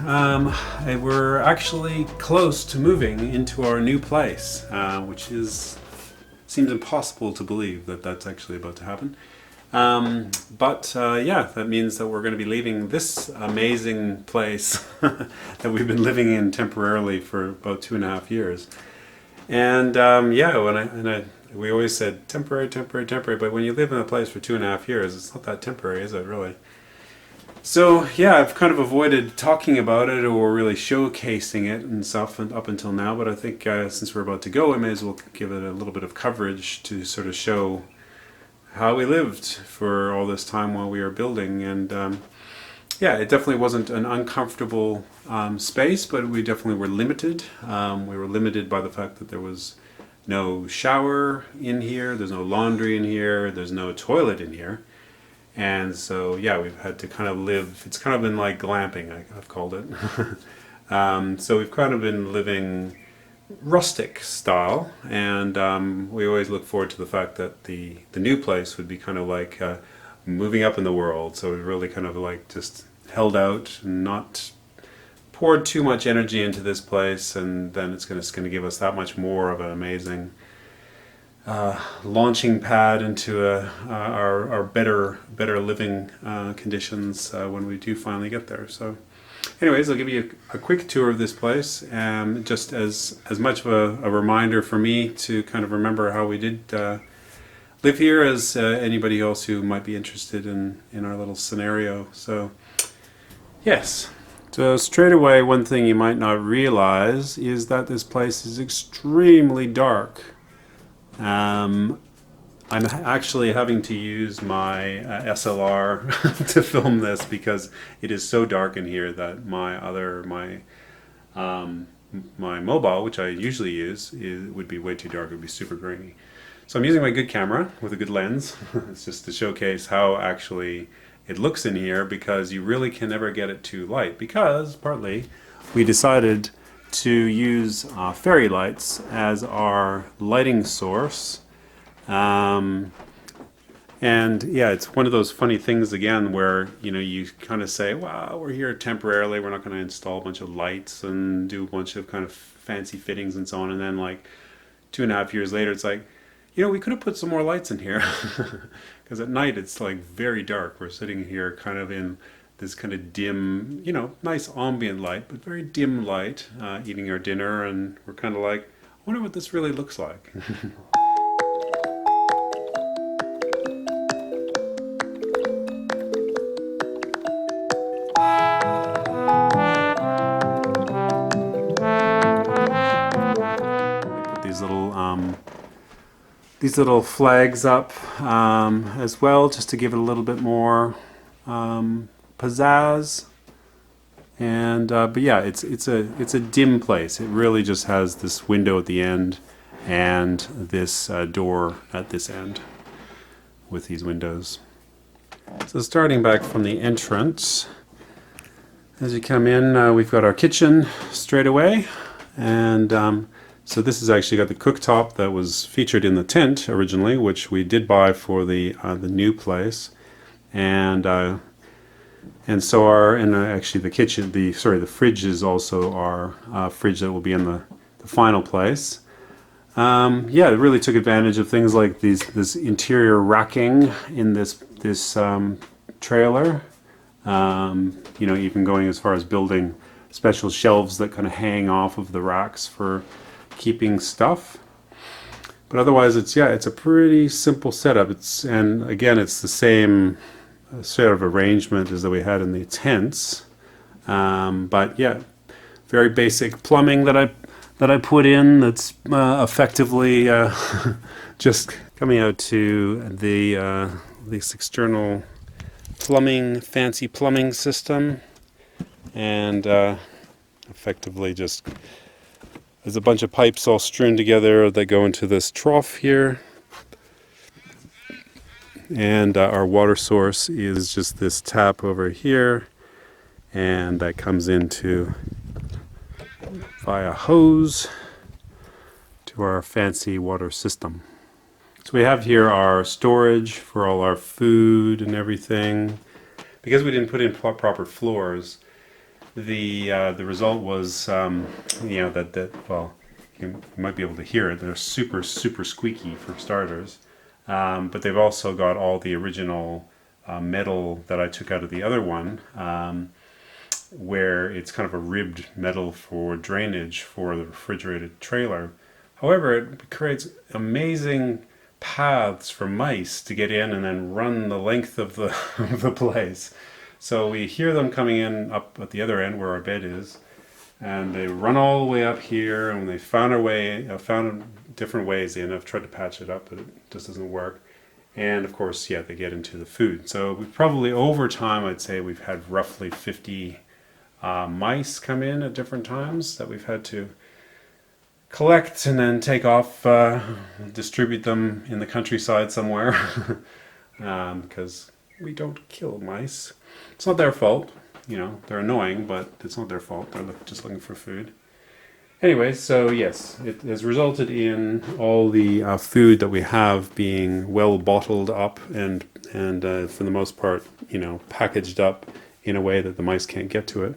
We're actually close to moving into our new place, which seems impossible to believe that that's actually about to happen. Yeah, that means that we're going to be leaving this amazing place that we've been living in temporarily for about 2.5 years. And we always said temporary, temporary, temporary, but when you live in a place for 2.5 years, it's not that temporary, is it really? So yeah, I've kind of avoided talking about it or really showcasing it and stuff up until now, but I think since we're about to go, I may as well give it a little bit of coverage to sort of show how we lived for all this time while we were building. And yeah, it definitely wasn't an uncomfortable space, but we definitely were limited. We were limited by the fact that there was no shower in here, there's no laundry in here, there's no toilet in here. And so, yeah, we've had to kind of live, it's kind of been like glamping, I've called it. So we've kind of been living rustic style, and we always look forward to the fact that the new place would be kind of like moving up in the world. So we really kind of like just held out and not poured too much energy into this place, and then it's going to give us that much more of an amazing launching pad into our better living conditions when we do finally get there. So anyways, I'll give you a quick tour of this place, just as much of a reminder for me to kind of remember how we did live here as anybody else who might be interested in our little scenario. So yes. So straight away, one thing you might not realize is that this place is extremely dark. I'm actually having to use my SLR to film this because it is so dark in here that my mobile, which I usually use, would be way too dark. It would be super grainy. So I'm using my good camera with a good lens. It's just to showcase how actually it looks in here, because you really can never get it too light, because partly we decided to use fairy lights as our lighting source. And yeah, it's one of those funny things again where, you know, you kind of say, wow, we're here temporarily, we're not going to install a bunch of lights and do a bunch of kind of fancy fittings and so on. And then like 2.5 years later, it's like, you know, we could have put some more lights in here. Because at night it's like very dark. We're sitting here kind of in this kind of dim, you know, nice ambient light, but very dim light, eating our dinner, and we're kind of like, I wonder what this really looks like. Put these little flags up as well, just to give it a little bit more pizzazz. And but yeah, it's a dim place. It really just has this window at the end and this door at this end with these windows. So starting back from the entrance, as you come in, we've got our kitchen straight away, and so this has actually got the cooktop that was featured in the tent originally, which we did buy for the new place, and actually the kitchen, the fridge is also our fridge that will be in the final place. Yeah, it really took advantage of things like this interior racking in this trailer. You know, even going as far as building special shelves that kind of hang off of the racks for keeping stuff. But otherwise, it's a pretty simple setup. And again, it's the same sort of arrangement as that we had in the tents. But yeah, very basic plumbing that I put in. That's effectively just coming out to this external fancy plumbing system, and effectively just there's a bunch of pipes all strewn together that go into this trough here. And our water source is just this tap over here, and that comes into via hose to our fancy water system. So we have here our storage for all our food and everything. Because we didn't put in proper floors, the result was, well, you might be able to hear it. They're super squeaky for starters, but they've also got all the original metal that I took out of the other one, where it's kind of a ribbed metal for drainage for the refrigerated trailer. However, it creates amazing paths for mice to get in and then run the length of the of the place. So we hear them coming in up at the other end where our bed is, and they run all the way up here, and they found our way, found different ways in. I've tried to patch it up, but it just doesn't work. And of course, yeah, they get into the food. So we probably, over time, I'd say we've had roughly 50 mice come in at different times that we've had to collect and then take off, distribute them in the countryside somewhere, because we don't kill mice. It's not their fault, you know, they're annoying, but it's not their fault. They're just looking for food. Anyway, so yes, it has resulted in all the food that we have being well bottled up and for the most part, you know, packaged up in a way that the mice can't get to it.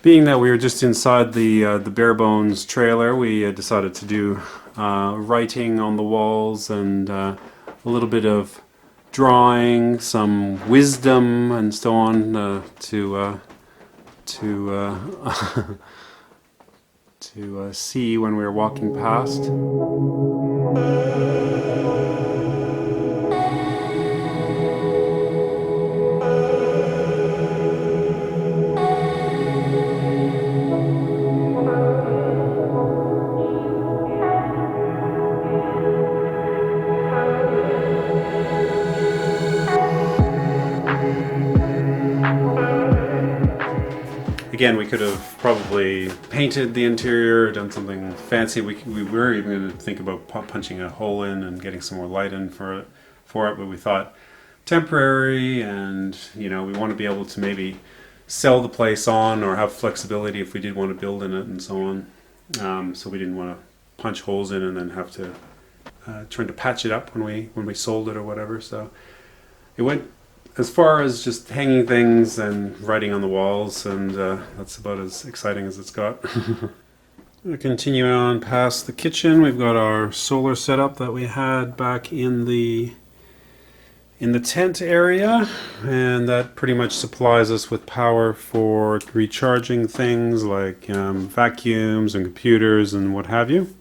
Being that we were just inside the bare bones trailer, we decided to do writing on the walls and a little bit of drawing, some wisdom and so on to see when we were walking past. Again, we could have probably painted the interior, done something fancy. We were even going to think about punching a hole in and getting some more light in for it, but we thought temporary, and you know, we want to be able to maybe sell the place on or have flexibility if we did want to build in it and so on. So we didn't want to punch holes in and then have to try to patch it up when we sold it or whatever. So it went as far as just hanging things and writing on the walls, and that's about as exciting as it's got. We'll continue on past the kitchen. We've got our solar setup that we had back in the tent area, and that pretty much supplies us with power for recharging things like vacuums and computers and what have you.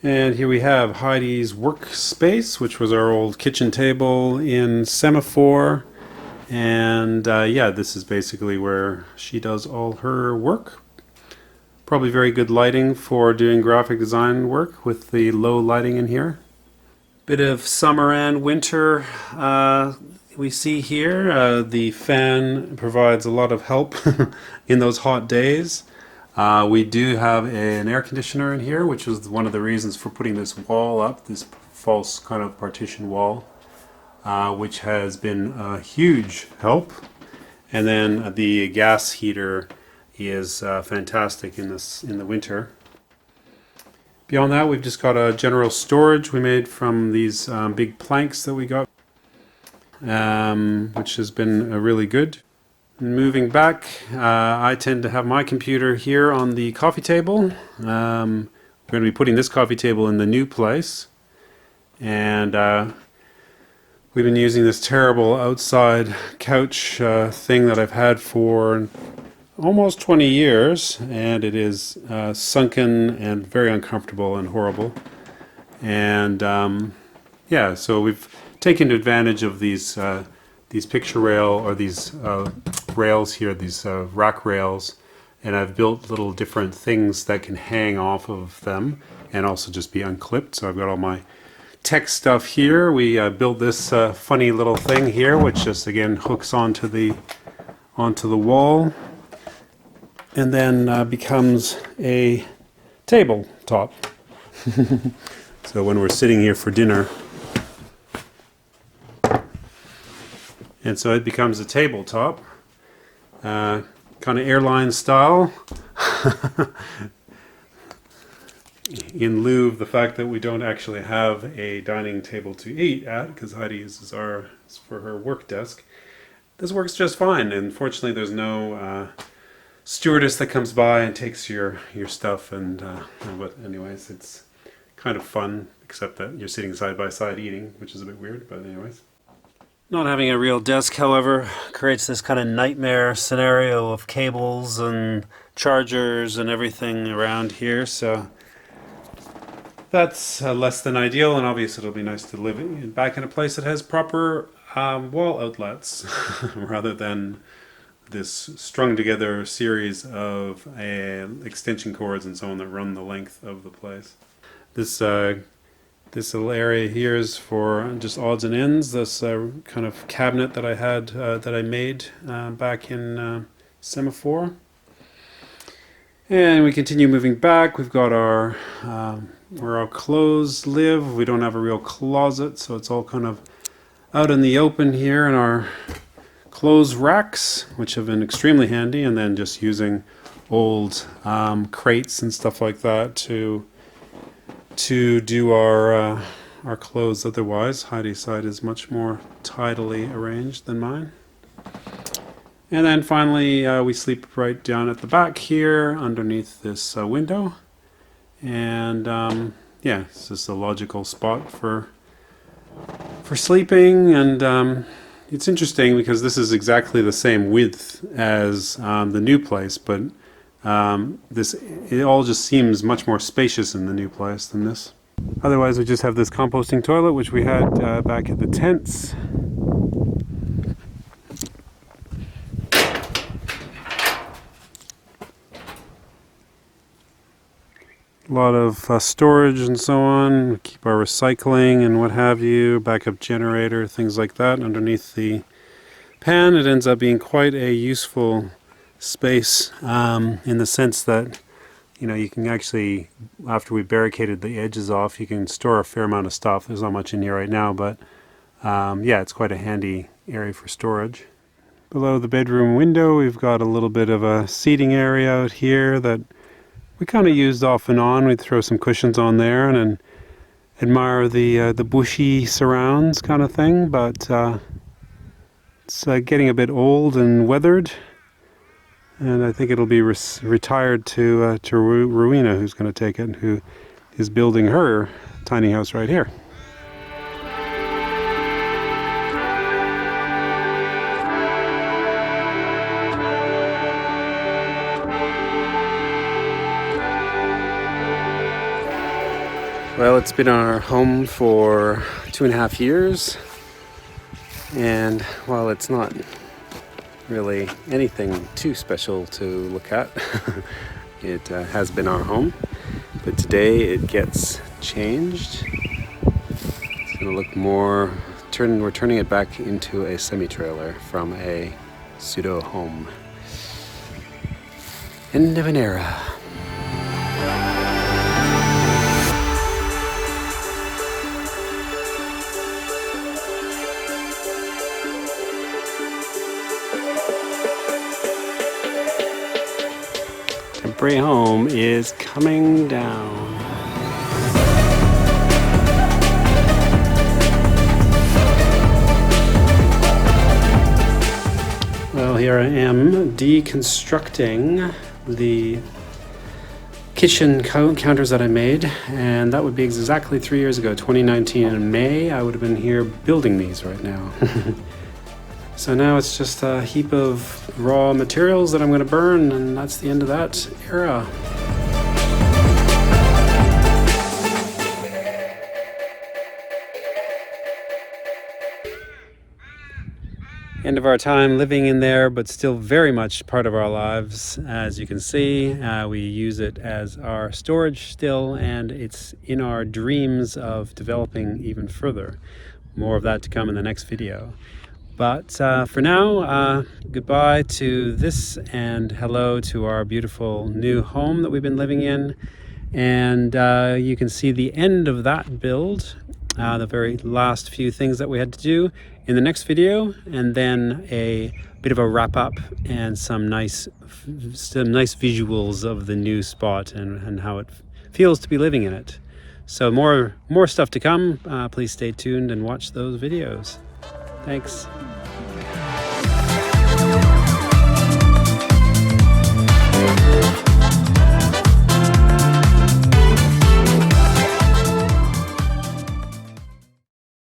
And here we have Heidi's workspace, which was our old kitchen table in Semaphore. And yeah, this is basically where she does all her work. Probably very good lighting for doing graphic design work with the low lighting in here. Bit of summer and winter we see here. The fan provides a lot of help in those hot days. We do have an air conditioner in here, which was one of the reasons for putting this wall up, this false kind of partition wall, which has been a huge help. And then the gas heater is fantastic in the winter. Beyond that, we've just got a general storage we made from these big planks that we got, which has been really good. Moving back, I tend to have my computer here on the coffee table. We're going to be putting this coffee table in the new place, and we've been using this terrible outside couch thing that I've had for almost 20 years, and it is sunken and very uncomfortable and horrible. And yeah, so we've taken advantage of these picture rail, or these rails here, these rack rails, and I've built little different things that can hang off of them and also just be unclipped. So I've got all my tech stuff here. We built this funny little thing here, which just again hooks onto the wall, and then becomes a tabletop. So when we're sitting here for dinner, and so it becomes a tabletop, kind of airline style, in lieu of the fact that we don't actually have a dining table to eat at, because Heidi uses ours for her work desk. this works just fine. And fortunately, there's no stewardess that comes by and takes your stuff. But anyways, it's kind of fun, except that you're sitting side by side eating, which is a bit weird. But anyways. Not having a real desk, however, creates this kind of nightmare scenario of cables and chargers and everything around here, so that's less than ideal, and obviously it'll be nice to live back in a place that has proper wall outlets rather than this strung together series of extension cords and so on that run the length of the place. This little area here is for just odds and ends. This kind of cabinet that I had, that I made back in Semaphore. And we continue moving back. We've got our where our clothes live. We don't have a real closet, so it's all kind of out in the open here in our clothes racks, which have been extremely handy. And then just using old crates and stuff like that to do our clothes. Otherwise, Heidi's side is much more tidily arranged than mine. And then finally, we sleep right down at the back here underneath this window. And yeah, it's just a logical spot for sleeping. And it's interesting because this is exactly the same width as the new place, but it all just seems much more spacious in the new place than this. Otherwise, we just have this composting toilet, which we had back at the tents. A lot of storage and so on. We keep our recycling and what have you, backup generator, things like that underneath the pan. It ends up being quite a useful space in the sense that, you know, you can actually, after we barricaded the edges off, you can store a fair amount of stuff. There's not much in here right now, but yeah, it's quite a handy area for storage. Below the bedroom window, we've got a little bit of a seating area out here that we kind of used off and on. We'd throw some cushions on there and then admire the bushy surrounds kind of thing, but it's getting a bit old and weathered. And I think it'll be retired to Rowena, who's going to take it, who is building her tiny house right here. Well, it's been our home for 2.5 years, and while it's not really anything too special to look at, it has been our home, but today it gets changed. It's going to look more, we're turning it back into a semi-trailer from a pseudo home. End of an era. Temporary home is coming down. Well, here I am deconstructing the kitchen counters that I made, and that would be exactly 3 years ago, 2019 in May. I would have been here building these right now. So now it's just a heap of raw materials that I'm going to burn, and that's the end of that era. End of our time living in there, but still very much part of our lives. As you can see, we use it as our storage still, and it's in our dreams of developing even further. More of that to come in the next video. But for now, goodbye to this and hello to our beautiful new home that we've been living in. And you can see the end of that build, the very last few things that we had to do in the next video, and then a bit of a wrap up and some nice visuals of the new spot and how it feels to be living in it. So more stuff to come. Please stay tuned and watch those videos. Thanks.